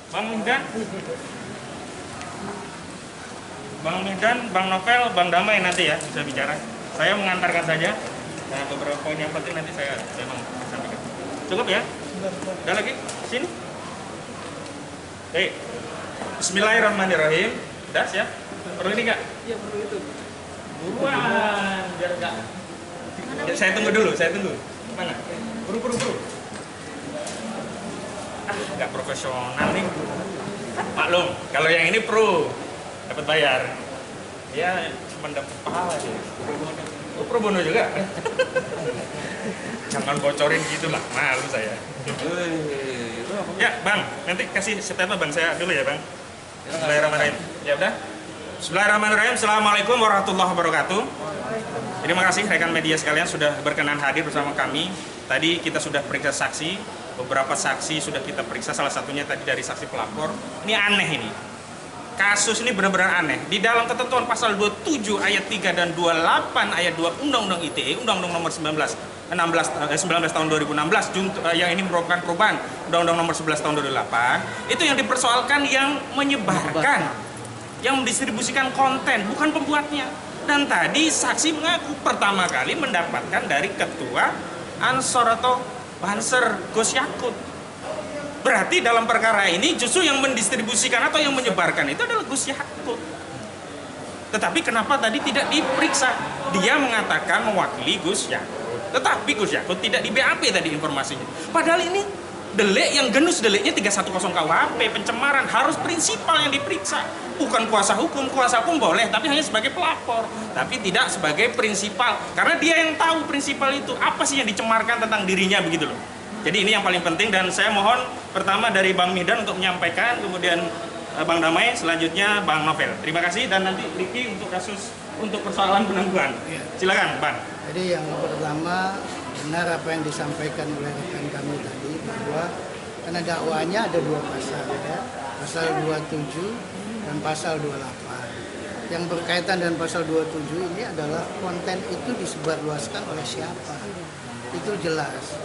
Bang Mihdan, Bang Novel, Bang Damai nanti ya bisa bicara. Saya mengantarkan saja. Nah, beberapa poin yang penting nanti saya memang sampaikan. Cukup ya? Ada lagi? Sini. Oke. Bismillahirrahmanirrahim. Das ya? Perlu ini nggak? Iya, perlu itu. Buruan, biar nggak. Ya, saya tunggu dulu, saya tunggu. Mana? Buru. Nggak profesional nih. Maklum, kalau yang ini pro, dapat bayar. Ya, cuma dapat pahala sih. Oh, pro bono juga. Jangan bocorin gitu lah, malu saya. Ya, Bang, nanti kasih statement Bang saya dulu ya, Bang. Bismillahirrahmanirrahim. Ya udah. Bismillahirrahmanirrahim. Assalamualaikum warahmatullahi wabarakatuh. Terima kasih rekan media sekalian sudah berkenan hadir bersama kami. Tadi kita sudah periksa saksi, beberapa saksi sudah kita periksa, salah satunya tadi dari saksi pelapor. Ini aneh ini. Kasus ini benar-benar aneh. Di dalam ketentuan pasal 27 ayat 3 dan 28 ayat 2 Undang-Undang ITE, Undang-Undang nomor 19 tahun 2016 yang ini merupakan perubahan Undang-Undang nomor 11 tahun 2008, itu yang dipersoalkan yang menyebarkan, yang mendistribusikan konten, bukan pembuatnya. Dan tadi saksi mengaku pertama kali mendapatkan dari ketua Ansor atau Banser Gus Yakut. Berarti dalam perkara ini justru yang mendistribusikan atau yang menyebarkan itu adalah Gus Yakut. Tetapi kenapa tadi tidak diperiksa? Dia mengatakan mewakili Gus Yakut. Tetapi Gus Yakut tidak di BAP tadi informasinya. Padahal ini delik yang genus, deliknya 310 KUHP, pencemaran, harus prinsipal yang diperiksa. Bukan kuasa hukum boleh, tapi hanya sebagai pelapor. Tapi tidak sebagai prinsipal. Karena dia yang tahu prinsipal itu, apa sih yang dicemarkan tentang dirinya begitu loh. Jadi ini yang paling penting dan saya mohon pertama dari Bang Mihdan untuk menyampaikan, kemudian Bang Damai, selanjutnya Bang Novel. Terima kasih dan nanti Riki untuk kasus, untuk persoalan penangguhan. Silakan Bang. Jadi yang pertama, benar apa yang disampaikan oleh rekan kami tadi, bahwa karena dakwaannya ada dua pasal ya, pasal 27 dan pasal 28. Yang berkaitan dengan pasal 27 ini adalah konten itu disebarluaskan oleh siapa, itu jelas.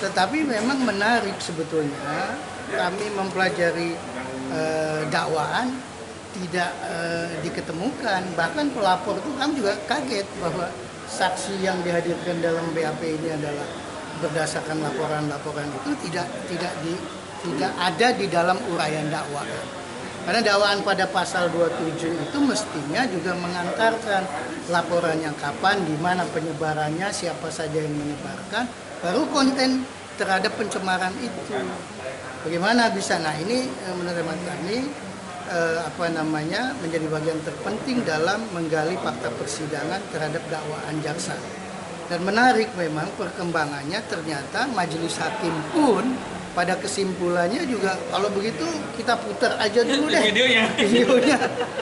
Tetapi memang menarik sebetulnya kami mempelajari dakwaan tidak diketemukan, bahkan pelapor itu kami juga kaget bahwa saksi yang dihadirkan dalam BAP ini adalah berdasarkan laporan-laporan itu tidak ada di dalam uraian dakwaan. Karena dakwaan pada pasal 27 itu mestinya juga mengantarkan laporannya kapan, di mana penyebarannya, siapa saja yang menyebarkan, baru konten terhadap pencemaran itu. Bagaimana bisa? Nah ini menurut kami menjadi bagian terpenting dalam menggali fakta persidangan terhadap dakwaan jaksa. Dan menarik memang perkembangannya, ternyata majelis hakim pun pada kesimpulannya juga kalau begitu kita putar aja dulu deh videonya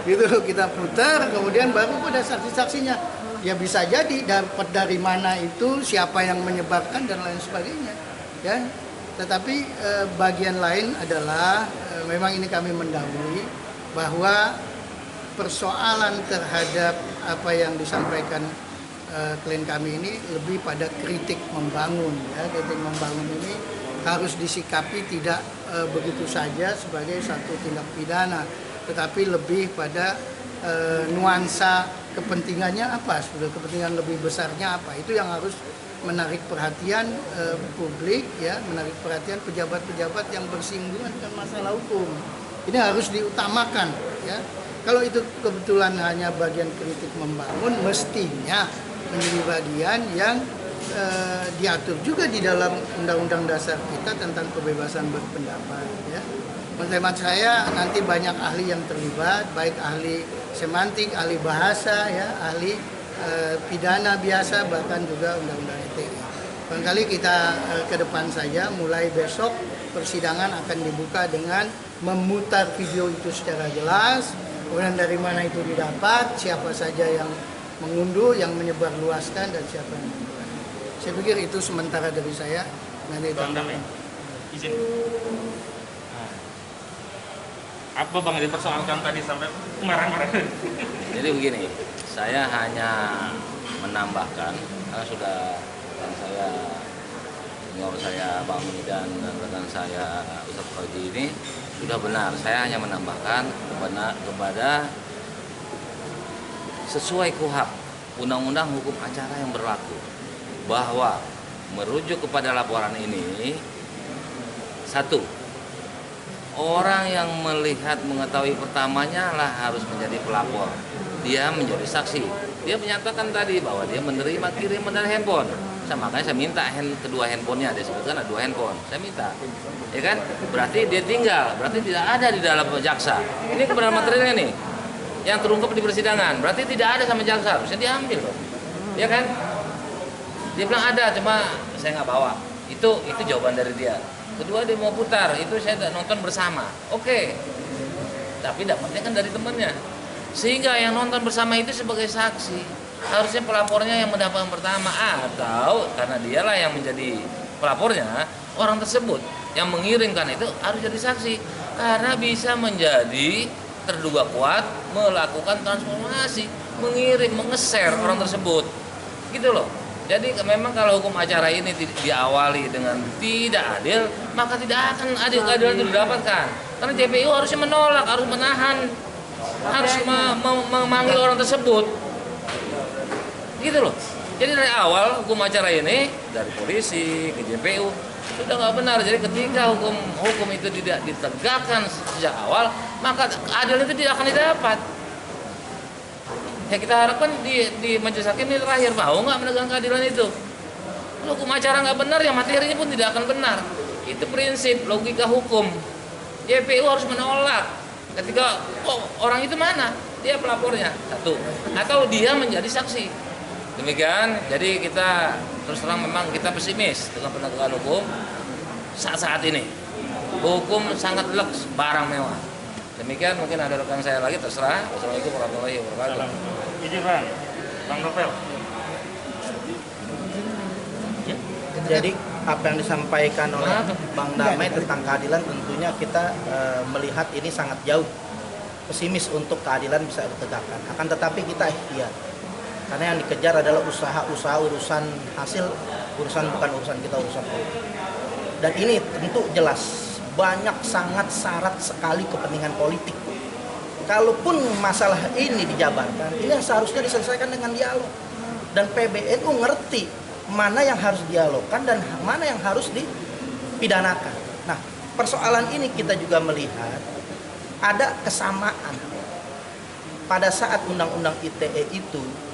gitu, kita putar kemudian baru pada saksi-saksinya. Ya bisa jadi dapat dari mana itu, siapa yang menyebarkan dan lain sebagainya ya. Tetapi bagian lain adalah memang ini kami mendahului bahwa persoalan terhadap apa yang disampaikan klien kami ini lebih pada kritik membangun ya. Kritik membangun ini harus disikapi tidak begitu saja sebagai satu tindak pidana, tetapi lebih pada nuansa kepentingannya apa, sudah kepentingan lebih besarnya apa, itu yang harus menarik perhatian publik ya, menarik perhatian pejabat-pejabat yang bersinggungan dengan masalah hukum. Ini harus diutamakan ya. Kalau itu kebetulan hanya bagian kritik membangun, mestinya menjadi bagian yang diatur juga di dalam Undang-Undang Dasar kita tentang kebebasan berpendapat ya. Menurut saya nanti banyak ahli yang terlibat, baik ahli semantik, ahli bahasa ya, ahli pidana biasa, bahkan juga undang-undang ITE. Barangkali kita ke depan saja, mulai besok persidangan akan dibuka dengan memutar video itu secara jelas, kemudian dari mana itu didapat, siapa saja yang mengunduh, yang menyebarluaskan, dan siapa yang menyebar. Saya pikir itu sementara dari saya. Nanti Bang Damai, izin. Apa Bang yang dipersoalkan tadi sampai marah-marah? Jadi begini, saya hanya menambahkan karena sudah, dan saya pengawal saya Bang Ami dan rekan saya Ustadz Fauzi ini sudah benar. Saya hanya menambahkan kepada sesuai KUHP, Undang-Undang Hukum Acara yang berlaku, bahwa merujuk kepada laporan ini, satu, orang yang melihat mengetahui pertamanya lah harus menjadi pelapor. Dia menjadi saksi. Dia menyatakan tadi bahwa dia menerima kiriman dari handphone. Makanya saya minta kedua handphonenya, dia sebutkan ada 2 handphone. Saya minta, ya kan? Berarti dia tinggal, berarti tidak ada di dalam jaksa. Ini kebenaran materialnya nih, yang terungkap di persidangan. Berarti tidak ada sama jaksa, harusnya diambil dong, ya kan? Dia bilang ada, cuma saya nggak bawa. Itu jawaban dari dia. Kedua, dia mau putar, itu saya nonton bersama. Oke, tapi dapatnya kan dari temannya. Sehingga yang nonton bersama itu sebagai saksi. Harusnya pelapornya yang mendapat yang pertama, atau karena dialah yang menjadi pelapornya, orang tersebut yang mengirimkan itu harus jadi saksi. Karena bisa menjadi terduga kuat melakukan transformasi, mengirim, mengeser orang tersebut. Gitu loh. Jadi memang kalau hukum acara ini diawali dengan tidak adil, maka tidak akan adil keadilan itu didapatkan. Karena JPU harusnya menolak, harus menahan, harus memanggil orang tersebut. Gitu loh. Jadi dari awal hukum acara ini dari polisi ke JPU sudah nggak benar. Jadi ketika hukum itu tidak ditegakkan sejak awal, maka keadilan itu tidak akan didapat. Ya kita harapkan di majelis hakim ini terakhir mau nggak menegakkan keadilan itu. Kalau hukum acara nggak benar, ya materinya pun tidak akan benar. Itu prinsip logika hukum. JPU harus menolak. Ketika orang itu mana? Dia pelapornya satu, atau dia menjadi saksi. Demikian, jadi kita terus terang memang kita pesimis dengan penegakan hukum saat ini. Hukum sangat leks, barang mewah. Demikian, mungkin ada rekan saya lagi, terserah. Wassalamualaikum warahmatullahi wabarakatuh. Izin Bang Novel. Jadi apa yang disampaikan oleh Bang Damai tentang keadilan tentunya kita melihat ini sangat jauh, pesimis untuk keadilan bisa ditegakkan. Akan tetapi kita ikhtiar. Karena yang dikejar adalah usaha urusan hasil, bukan urusan kita, urusan politik. Dan ini tentu jelas banyak sangat syarat sekali kepentingan politik. Kalaupun masalah ini dijabarkan, ini yang seharusnya diselesaikan dengan dialog. Dan PBNU ngerti mana yang harus dialogkan dan mana yang harus dipidanakan. Nah, persoalan ini kita juga melihat ada kesamaan pada saat Undang-Undang ITE itu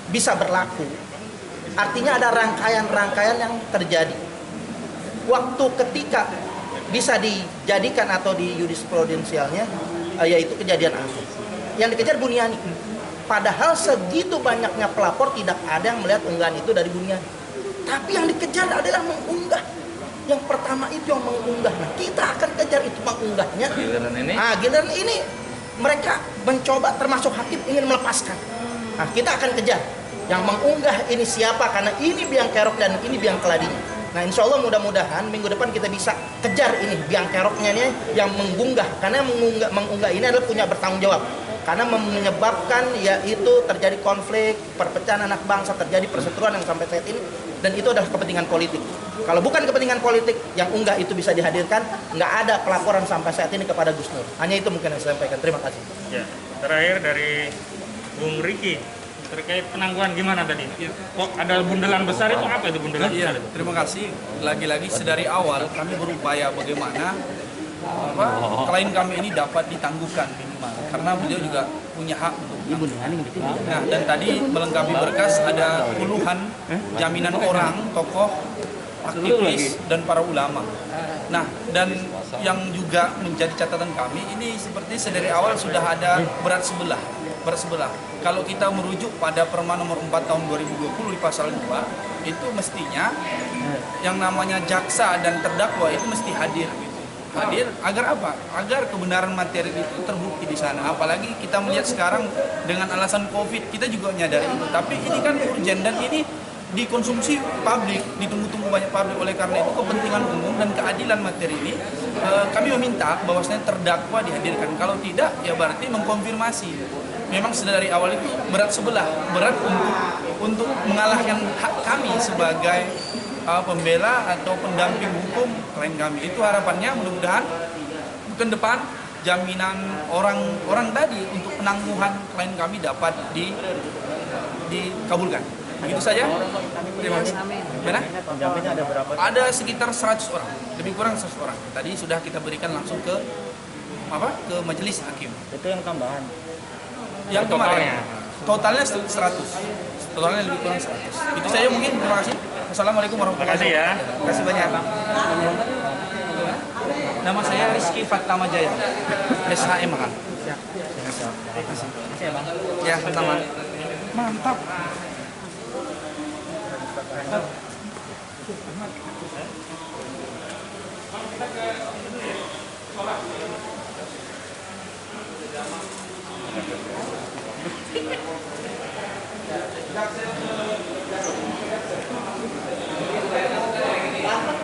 bisa berlaku, artinya ada rangkaian-rangkaian yang terjadi. Waktu ketika bisa dijadikan atau di jurisprudensialnya, yaitu kejadian Ahok yang dikejar Buniani. Padahal segitu banyaknya pelapor tidak ada yang melihat unggahan itu dari Buniani. Tapi yang dikejar adalah mengunggah. Yang pertama itu yang mengunggah. Nah, kita akan kejar itu mengunggahnya. Giliran ini mereka mencoba, termasuk hakim ingin melepaskan. Nah, kita akan kejar yang mengunggah ini siapa, karena ini biang kerok dan ini biang keladinya. Nah, insya Allah mudah-mudahan minggu depan kita bisa kejar ini biang keroknya ini yang mengunggah, karena mengunggah ini adalah punya bertanggung jawab, karena menyebabkan yaitu terjadi konflik, perpecahan anak bangsa, terjadi perseteruan yang sampai saat ini, dan itu adalah kepentingan politik. Kalau bukan kepentingan politik, yang unggah itu bisa dihadirkan, nggak ada pelaporan sampai saat ini kepada Gus Nur. Hanya itu mungkin yang saya sampaikan. Terima kasih. Ya, terakhir dari Bung Riki terkait penangguhan gimana tadi? Kok ada bundelan besar itu, apa itu bundelan besar itu? Terima kasih. Lagi-lagi sedari awal kami berupaya bagaimana klien kami ini dapat ditangguhkan minimal, karena beliau juga punya hak untuk nah, dan tadi melengkapi berkas ada puluhan jaminan orang, tokoh, aktivis, dan para ulama. Nah, dan yang juga menjadi catatan kami ini seperti sedari awal sudah ada berat sebelah. Kalau kita merujuk pada Perma nomor 4 tahun 2020 di pasal 2, itu mestinya yang namanya jaksa dan terdakwa itu mesti hadir. Hadir agar apa? Agar kebenaran materi itu terbukti di sana. Apalagi kita melihat sekarang dengan alasan COVID, kita juga menyadari itu. Tapi ini kan urgent dan ini dikonsumsi publik, ditunggu-tunggu banyak publik. Oleh karena itu kepentingan umum dan keadilan materi ini kami meminta bahwasanya terdakwa dihadirkan. Kalau tidak, ya berarti mengkonfirmasi. Memang dari awal itu berat sebelah, berat untuk mengalahkan hak kami sebagai pembela atau pendamping hukum klien kami. Itu harapannya mudah-mudahan bukan depan jaminan orang tadi untuk penangguhan klien kami dapat dikabulkan. Begitu saja. Terima kasih. Mana? Penjaminnya ada berapa? Ada sekitar 100 orang, lebih kurang 100 orang. Tadi sudah kita berikan langsung ke ke majelis hakim. Itu yang tambahan. Yang kemarin totalnya 100. Totalnya lebih kurang 100. Itu saja mungkin. Terima kasih. Assalamualaikum warahmatullahi wabarakatuh. Terima kasih ya. Terima kasih banyak. Nama saya Rizky Fatama Jaya, SHM kan. Ya. Terima kasih. Ya, sama. Mantap.